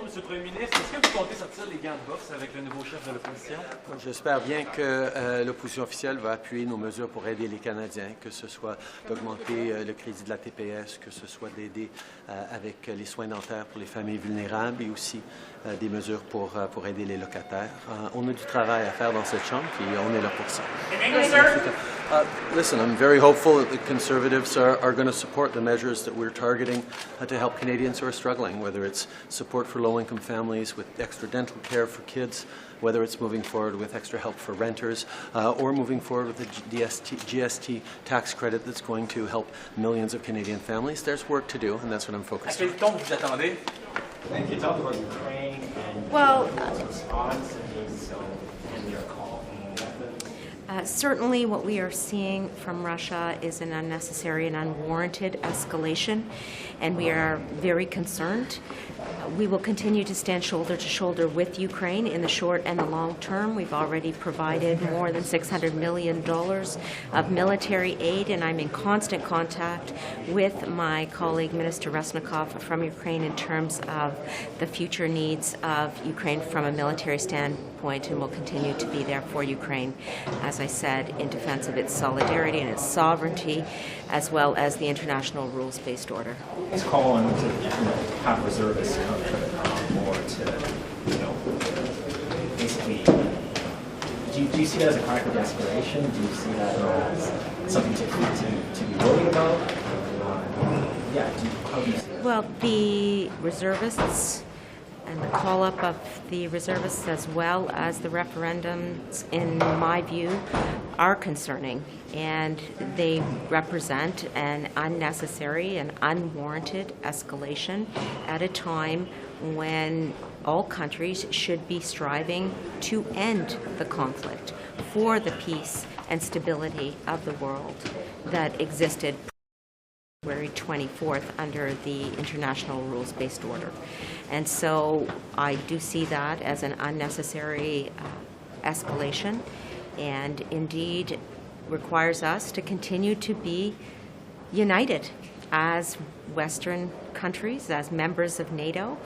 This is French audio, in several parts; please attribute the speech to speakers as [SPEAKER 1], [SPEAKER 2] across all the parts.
[SPEAKER 1] Monsieur le Premier ministre. Est-ce que vous comptez sortir les gants de boxe avec le nouveau chef de l'opposition?
[SPEAKER 2] J'espère bien que l'opposition officielle va appuyer nos mesures pour aider les Canadiens, que ce soit d'augmenter le crédit de la TPS, que ce soit d'aider avec les soins dentaires pour les familles vulnérables et aussi des mesures pour aider les locataires. On a du travail à faire dans cette chambre et on est là pour ça. Listen, I'm very hopeful that the Conservatives are going to support the measures that we're targeting to help Canadians who are struggling, whether it's support for low-income families with extra dental care for kids, whether it's moving forward with extra help for renters, or moving forward with the GST tax credit that's going to help millions of Canadian families. There's work to do, and that's what I'm focused on.
[SPEAKER 1] À quel ton vous attendez?
[SPEAKER 3] Can you talk about Ukraine and its response and your call?
[SPEAKER 4] Certainly what we are seeing from Russia is an unnecessary and unwarranted escalation, and we are very concerned. We will continue to stand shoulder to shoulder with Ukraine in the short and the long term. We've already provided more than $600 million of military aid, and I'm in constant contact with my colleague, Minister Resnikov from Ukraine, in terms of the future needs of Ukraine from a military standpoint, and will continue to be there for Ukraine, as I said, in defense of its solidarity and its sovereignty, as well as the international rules-based order.
[SPEAKER 3] Let's call on to have reservists come more to, basically, do you see that as a crack of desperation? Do you see that as something to be worried about? How do you see that?
[SPEAKER 4] Well, the reservists and the call-up of the reservists, as well as the referendums, in my view, are concerning, and they represent an unnecessary and unwarranted escalation at a time when all countries should be striving to end the conflict for the peace and stability of the world that existed February 24th under the international rules-based order. And so I do see that as an unnecessary escalation, and indeed requires us to continue to be united as Western countries, as members of NATO,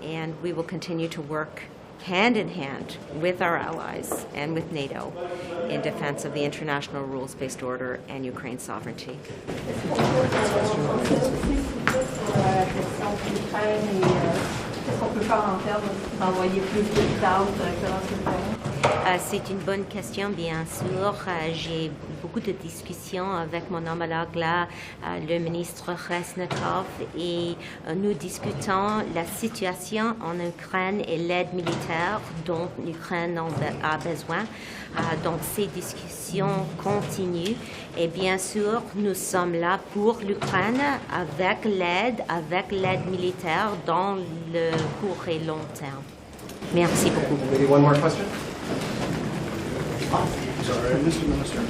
[SPEAKER 4] and we will continue to work hand in hand with our allies and with NATO in defense of the international rules-based order and Ukraine's sovereignty. C'est une bonne question, bien sûr. J'ai beaucoup de discussions avec mon homologue là, le ministre Resnikov, et nous discutons la situation en Ukraine et l'aide militaire dont l'Ukraine a besoin. Donc ces discussions continuent, et bien sûr nous sommes là pour l'Ukraine avec l'aide militaire dans le court et long terme. Merci beaucoup.
[SPEAKER 3] Maybe one more question?
[SPEAKER 5] Sorry, Mr. Minister.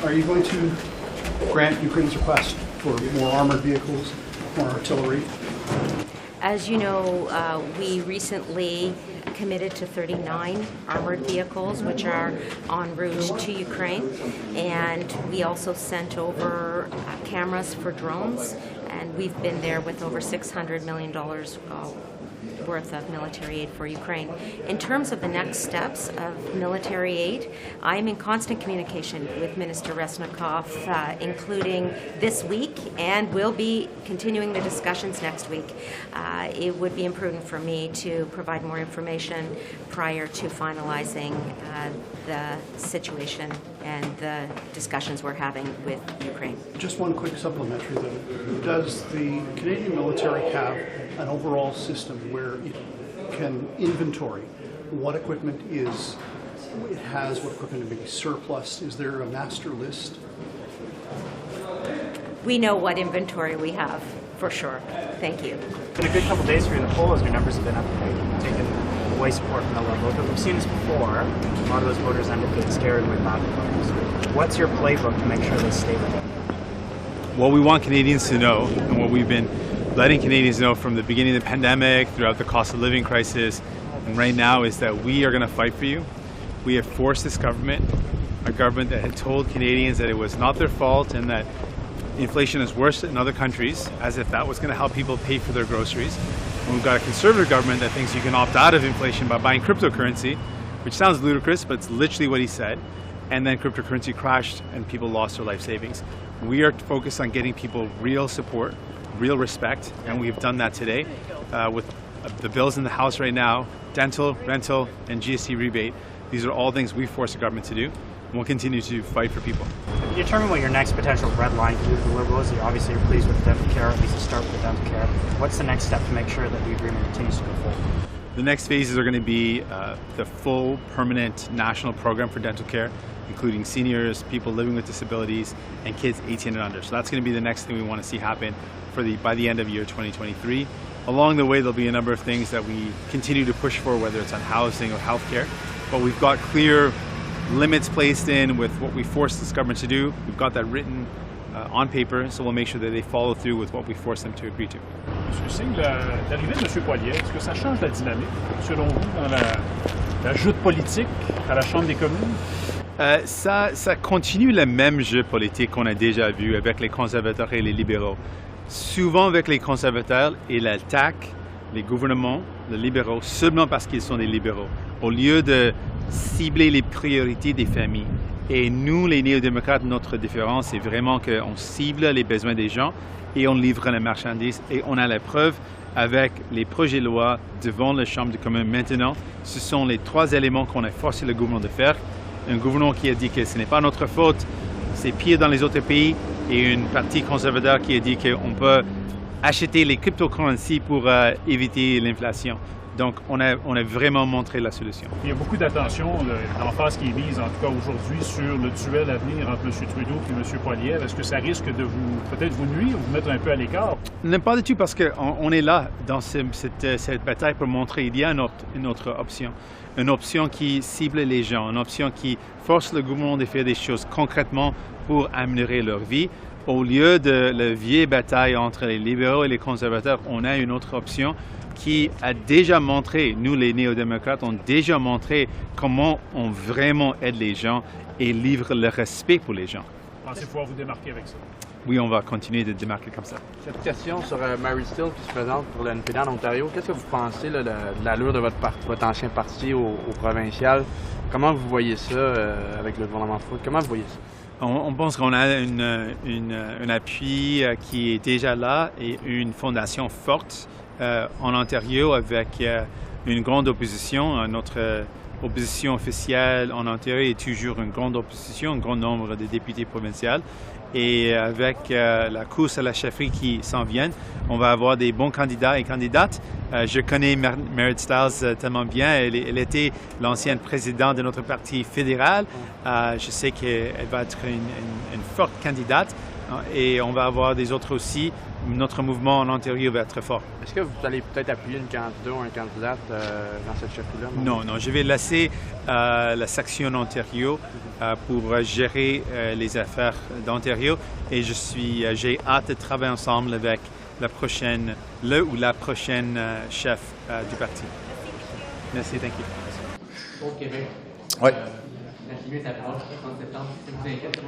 [SPEAKER 5] Are you going to grant Ukraine's request for more armored vehicles, more artillery?
[SPEAKER 4] As you know, we recently committed to 39 armored vehicles, which are en route to Ukraine, and we also sent over cameras for drones, and we've been there with over $600 million worth of military aid for Ukraine. In terms of the next steps of military aid, I'm in constant communication with Minister Resnikov, including this week, and will be continuing the discussions next week. It would be imprudent for me to provide more information prior to finalizing the situation and the discussions we're having with Ukraine.
[SPEAKER 5] Just one quick supplementary, though. Does the Canadian military have an overall system where it can inventory what equipment it has, what equipment may be surplus? Is there a master list?
[SPEAKER 4] We know what inventory we have, for sure. Thank you.
[SPEAKER 6] It's been a good couple of days for you in the polls. Your numbers have been up, taking away support from the low vote. But we've seen this before. A lot of those voters end up getting scared and went back to voters. What's your playbook to make sure they stay with it?
[SPEAKER 7] What we want Canadians to know, and what we've been letting Canadians know from the beginning of the pandemic, throughout the cost of living crisis, and right now, is that we are going to fight for you. We have forced this government, a government that had told Canadians that it was not their fault and that inflation is worse in other countries, as if that was going to help people pay for their groceries. And we've got a Conservative government that thinks you can opt out of inflation by buying cryptocurrency, which sounds ludicrous, but it's literally what he said. And then cryptocurrency crashed and people lost their life savings. We are focused on getting people real support, real respect, and we've done that today with the bills in the House right now, dental, rental, and GST rebate. These are all things we force the government to do, and we'll continue to fight for people.
[SPEAKER 6] Have you determined what your next potential red line to do with the Liberals? Obviously you're pleased with dental care, at least to start with the dental care. What's the next step to make sure that the agreement continues to go forward?
[SPEAKER 7] The next phases are going to be the full permanent national program for dental care, including seniors, people living with disabilities, and kids 18 and under. So that's going to be the next thing we want to see happen by the end of year 2023. Along the way, there'll be a number of things that we continue to push for, whether it's on housing or healthcare. But we've got clear limits placed in with what we force this government to do. We've got that written on paper, so we'll make sure that they follow through with what we force them to agree to.
[SPEAKER 8] M. Singh, l'arrivée de M. Poilievre, est-ce que ça change la dynamique, selon vous, dans la joute politique à la Chambre des communes?
[SPEAKER 7] Ça continue le même jeu politique qu'on a déjà vu avec les conservateurs et les libéraux. Souvent avec les conservateurs, ils attaquent les gouvernements, les libéraux, seulement parce qu'ils sont des libéraux, au lieu de cibler les priorités des familles. Et nous, les néo-démocrates, notre différence, c'est vraiment qu'on cible les besoins des gens et on livre la marchandise. Et on a la preuve avec les projets de loi devant la Chambre des communes maintenant. Ce sont les 3 éléments qu'on a forcé le gouvernement de faire. Un gouvernement qui a dit que ce n'est pas notre faute, c'est pire dans les autres pays, et une partie conservateur qui a dit qu'on peut acheter les cryptocurrencies pour éviter l'inflation. Donc, on a vraiment montré la solution.
[SPEAKER 8] Il y a beaucoup d'attention, d'emphase qui est mise, en tout cas aujourd'hui, sur le duel à venir entre M. Trudeau et M. Poilievre. Est-ce que ça risque de peut-être vous nuire ou vous mettre un peu à l'écart?
[SPEAKER 7] Non, pas du tout, parce qu'on est là dans cette bataille pour montrer qu'il y a une autre option. Une option qui cible les gens, une option qui force le gouvernement de faire des choses concrètement pour améliorer leur vie. Au lieu de la vieille bataille entre les libéraux et les conservateurs, on a une autre option qui a déjà montré, nous les néo-démocrates, ont déjà montré comment on vraiment aide les gens et livre le respect pour les gens.
[SPEAKER 8] Pensez pouvoir vous démarquer avec ça?
[SPEAKER 7] Oui, on va continuer de démarquer comme ça.
[SPEAKER 9] Cette question sur Mary Steele qui se présente pour le NPD en Ontario, qu'est-ce que vous pensez là, de l'allure de votre ancien parti au provincial? Comment vous voyez ça avec le gouvernement Trudeau? Comment vous voyez ça?
[SPEAKER 7] On pense qu'on a un appui qui est déjà là et une fondation forte en Ontario avec une grande opposition. Notre opposition officielle en Ontario est toujours une grande opposition, un grand nombre de députés provinciaux. Et avec la course à la chefferie qui s'en vient, on va avoir des bons candidats et candidates. Je connais Mary Stiles tellement bien. Elle était l'ancienne présidente de notre parti fédéral. Je sais qu'elle va être une forte candidate. Et on va avoir des autres aussi. Notre mouvement en Ontario va être très fort.
[SPEAKER 9] Est-ce que vous allez peut-être appuyer une candidate ou un candidat dans cette chefferie-là?
[SPEAKER 7] Non, je vais laisser la section Ontario pour gérer les affaires d'Ontario et j'ai hâte de travailler ensemble avec la prochaine chef du parti. Merci, thank you.
[SPEAKER 10] Au Québec,
[SPEAKER 11] oui.
[SPEAKER 10] La limite approche, 30 septembre. Ça vous inquiète?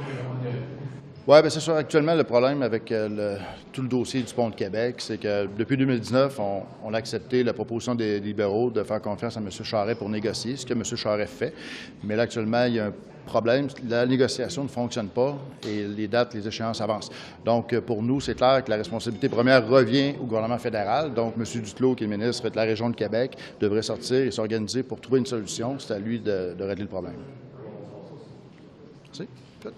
[SPEAKER 11] Oui, bien c'est sûr. Actuellement, le problème avec tout le dossier du pont de Québec, c'est que depuis 2019, on a accepté la proposition des libéraux de faire confiance à M. Charest pour négocier, ce que M. Charest fait. Mais là, actuellement, il y a un problème. La négociation ne fonctionne pas et les dates, les échéances avancent. Donc, pour nous, c'est clair que la responsabilité première revient au gouvernement fédéral. Donc, M. Duclos, qui est ministre de la région de Québec, devrait sortir et s'organiser pour trouver une solution. C'est à lui de régler le problème. Merci. Good.